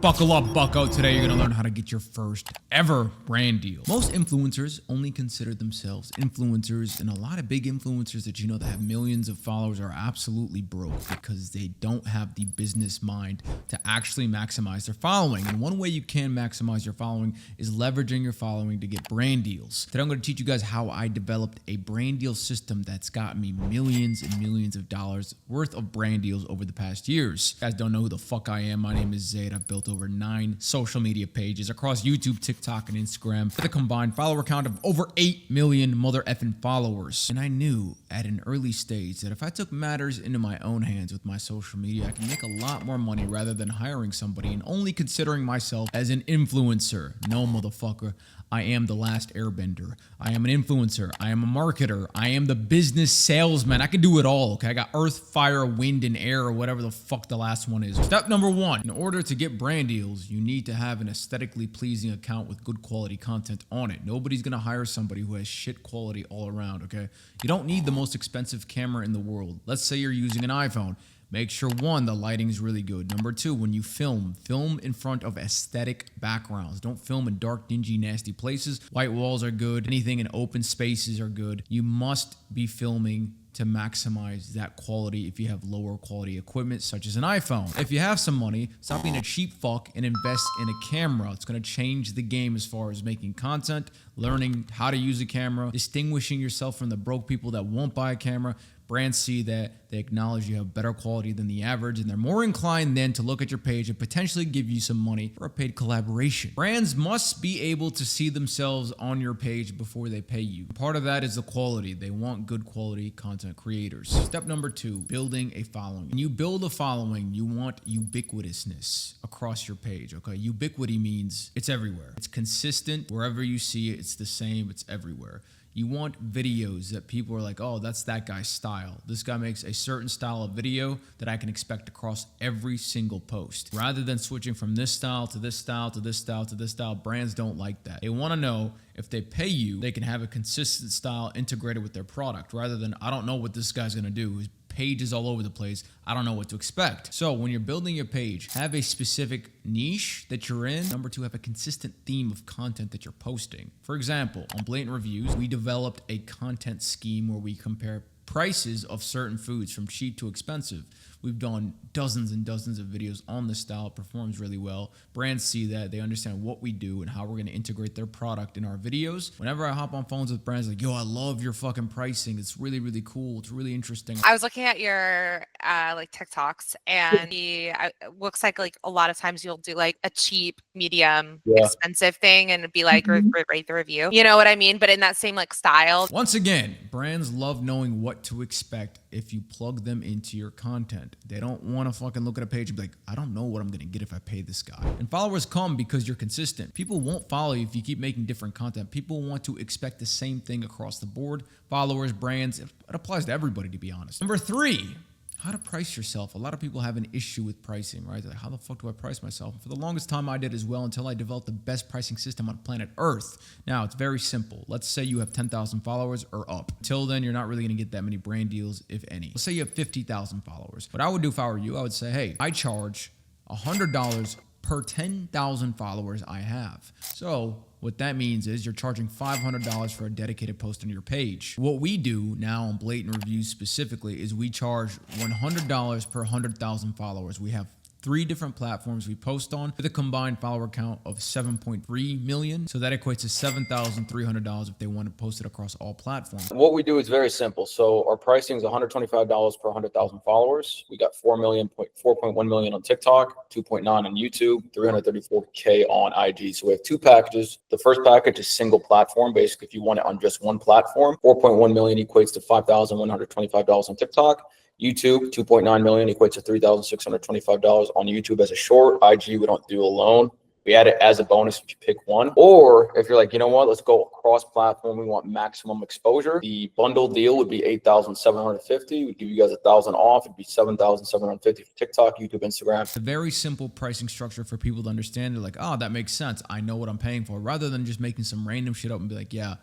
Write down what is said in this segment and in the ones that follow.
Buckle up, bucko. Today you're gonna learn how to get your first ever brand deal. Most influencers only consider themselves influencers, and a lot of big influencers that you know that have millions of followers are absolutely broke because they don't have the business mind to actually maximize their following. And one way you can maximize your following is leveraging your following to get brand deals. Today I'm gonna teach you guys how I developed a brand deal system that's got me millions and millions of dollars worth of brand deals over the past years. If you guys don't know who the fuck I am, my name is Zaid. I've built over 9 social media pages across YouTube, TikTok, and Instagram with a combined follower count of over 8 million mother effing followers. And I knew at an early stage that if I took matters into my own hands with my social media, I can make a lot more money rather than hiring somebody and only considering myself as an influencer. No, motherfucker. I am the last airbender. I am an influencer. I am a marketer. I am the business salesman. I can do it all, okay? I got earth, fire, wind, and air, or whatever the fuck the last one is. Step number 1, in order to get brand deals, you need to have an aesthetically pleasing account with good quality content on it. Nobody's gonna hire somebody who has shit quality all around, okay? You don't need the most expensive camera in the world. Let's say you're using an iPhone. Make sure 1, the lighting is really good. Number 2, when you film in front of aesthetic backgrounds. Don't film in dark, dingy, nasty places. White walls are good. Anything in open spaces are good. You must be filming to maximize that quality if you have lower quality equipment such as an iPhone. If you have some money, stop being a cheap fuck and invest in a camera. It's gonna change the game as far as making content, learning how to use a camera, distinguishing yourself from the broke people that won't buy a camera. Brands see that, they acknowledge you have better quality than the average, and they're more inclined then to look at your page and potentially give you some money for a paid collaboration. Brands must be able to see themselves on your page before they pay you. Part of that is the quality. They want good quality content creators. Step number 2, building a following. When you build a following, you want ubiquitousness across your page, okay? Ubiquity means it's everywhere. It's consistent. Wherever you see it, it's the same. It's everywhere. You want videos that people are like, oh, that's that guy's style. This guy makes a certain style of video that I can expect across every single post. Rather than switching from this style to this style to this style to this style, brands don't like that. They want to know if they pay you, they can have a consistent style integrated with their product rather than, I don't know what this guy's going to do. His page is all over the place. I don't know what to expect. So when you're building your page, have a specific niche that you're in. Number 2, have a consistent theme of content that you're posting. For example, on Blatant Reviews, we developed a content scheme where we compare prices of certain foods from cheap to expensive. We've done dozens and dozens of videos on this style. It performs really well. Brands see that. They understand what we do and how we're going to integrate their product in our videos. Whenever I hop on phones with brands like, yo, I love your fucking pricing. It's really, really cool. It's really interesting. I was looking at your like TikToks, and looks like a lot of times you'll do like a cheap, medium, expensive thing, and it'd be like rate the review. You know what I mean? But in that same like style. Once again, brands love knowing what to expect if you plug them into your content. They don't want to fucking look at a page and be like, I don't know what I'm going to get if I pay this guy. And followers come because you're consistent. People won't follow you if you keep making different content. People want to expect the same thing across the board. Followers, brands, it applies to everybody, to be honest. Number 3, how to price yourself. A lot of people have an issue with pricing, right? They're like, how the fuck do I price myself? And for the longest time I did as well, until I developed the best pricing system on planet Earth. Now, it's very simple. Let's say you have 10,000 followers or up. Until then, you're not really gonna get that many brand deals, if any. Let's say you have 50,000 followers. What I would do if I were you, I would say, hey, I charge $100 per 10,000 followers I have. So what that means is you're charging $500 for a dedicated post on your page. What we do now on Blatant Reviews specifically is we charge $100 per 100,000 followers. We have 3 different platforms we post on with a combined follower count of 7.3 million. So that equates to $7,300 if they want to post it across all platforms. What we do is very simple. So our pricing is $125 per 100,000 followers. We got 4.1 million on TikTok, 2.9 on YouTube, 334K on IG. So we have 2 packages. The first package is single platform. Basically, if you want it on just one platform, 4.1 million equates to $5,125 on TikTok. YouTube, 2.9 million equates to $3,625 on YouTube as a short. IG, we don't do alone. We add it as a bonus if you pick one. Or if you're like, you know what, let's go cross-platform. We want maximum exposure. The bundle deal would be $8,750. We'd give you guys $1,000 off. It'd be $7,750 for TikTok, YouTube, Instagram. It's a very simple pricing structure for people to understand. They're like, oh, that makes sense. I know what I'm paying for. Rather than just making some random shit up and be like, yeah,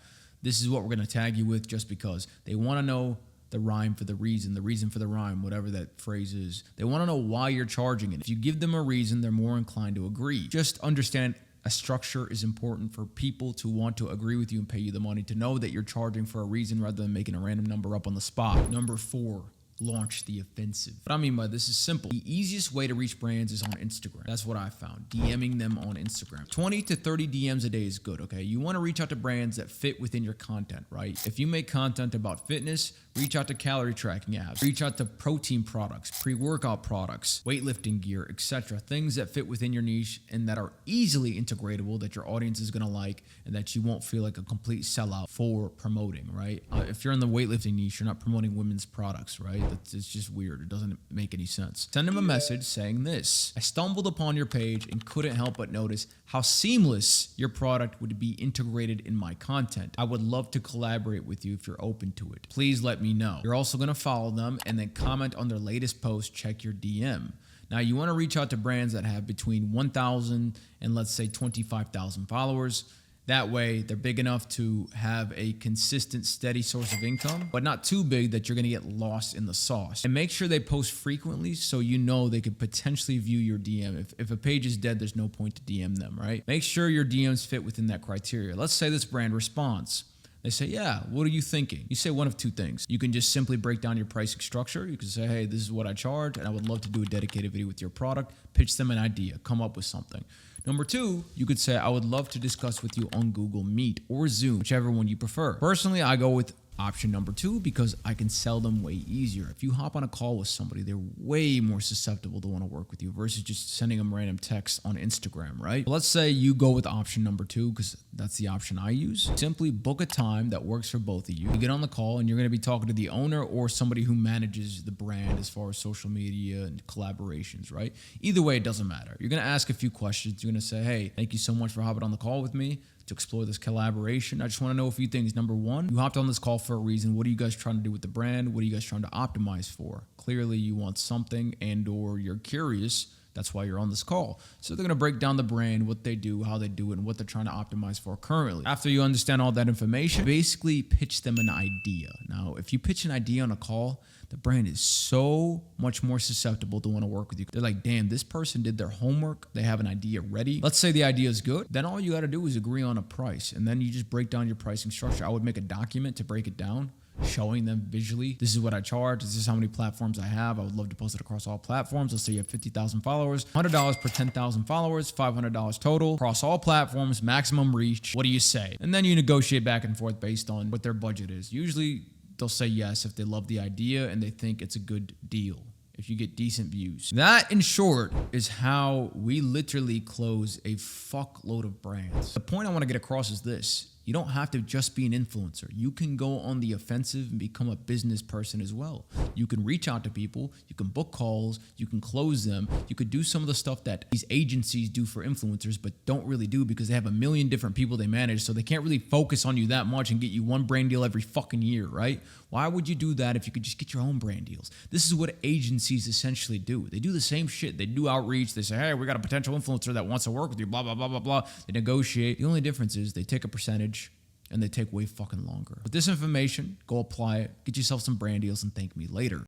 this is what we're going to tag you with just because. They want to know the rhyme for the reason for the rhyme, whatever that phrase is. They want to know why you're charging it. If you give them a reason, they're more inclined to agree. Just understand a structure is important for people to want to agree with you and pay you the money, to know that you're charging for a reason rather than making a random number up on the spot. Number 4. Launch the offensive. What I mean by this is simple. The easiest way to reach brands is on Instagram. That's what I found. DMing them on Instagram. 20 to 30 DMs a day is good, okay? You want to reach out to brands that fit within your content, right? If you make content about fitness, reach out to calorie tracking apps, reach out to protein products, pre-workout products, weightlifting gear, etc. Things that fit within your niche and that are easily integratable, that your audience is going to like, and that you won't feel like a complete sellout for promoting, right? If you're in the weightlifting niche, you're not promoting women's products, right? It's just weird. It doesn't make any sense. Send them a message saying this: I stumbled upon your page and couldn't help but notice how seamless your product would be integrated in my content. I would love to collaborate with you if you're open to it. Please let me know. You're also going to follow them and then comment on their latest post. Check your DM. Now, you want to reach out to brands that have between 1,000 and let's say 25,000 followers. That way, they're big enough to have a consistent, steady source of income, but not too big that you're going to get lost in the sauce. And make sure they post frequently so you know they could potentially view your DM. If a page is dead, there's no point to DM them, right? Make sure your DMs fit within that criteria. Let's say this brand responds. They say, yeah, what are you thinking? You say one of two things. You can just simply break down your pricing structure. You can say, hey, this is what I charge, and I would love to do a dedicated video with your product. Pitch them an idea. Come up with something. Number 2, you could say, I would love to discuss with you on Google Meet or Zoom, whichever one you prefer. Personally, I go with option number 2 because I can sell them way easier. If you hop on a call with somebody, they're way more susceptible to want to work with you versus just sending them random texts on Instagram, right? But let's say you go with option number 2 because that's the option I use. Simply book a time that works for both of you. You get on the call and you're going to be talking to the owner or somebody who manages the brand as far as social media and collaborations, right? Either way, it doesn't matter. You're going to ask a few questions. You're going to say, hey, thank you so much for hopping on the call with me to explore this collaboration. I just want to know a few things. Number 1, you hopped on this call for a reason. What are you guys trying to do with the brand? What are you guys trying to optimize for? Clearly you want something and or you're curious. That's why you're on this call. So they're going to break down the brand, what they do, how they do it, and what they're trying to optimize for currently. After you understand all that information, basically pitch them an idea. Now, if you pitch an idea on a call, the brand is so much more susceptible to want to work with you. They're like, damn, this person did their homework. They have an idea ready. Let's say the idea is good. Then all you got to do is agree on a price. And then you just break down your pricing structure. I would make a document to break it down, showing them visually, this is what I charge, this is how many platforms I have. I would love to post it across all platforms. Let's say you have 50,000 followers, $100 per 10,000 followers, $500 total, across all platforms, maximum reach. What do you say? And then you negotiate back and forth based on what their budget is. Usually they'll say yes if they love the idea and they think it's a good deal, if you get decent views. That, in short, is how we literally close a fuckload of brands. The point I want to get across is this: you don't have to just be an influencer. You can go on the offensive and become a business person as well. You can reach out to people, you can book calls, you can close them, you could do some of the stuff that these agencies do for influencers but don't really do because they have a million different people they manage, so they can't really focus on you that much and get you one brand deal every fucking year, right? Why would you do that if you could just get your own brand deals? This is what agencies essentially do. They do the same shit. They do outreach. They say, hey, we got a potential influencer that wants to work with you, blah, blah, blah, blah, blah. They negotiate. The only difference is they take a percentage and they take way fucking longer. With this information, go apply it, get yourself some brand deals, and thank me later.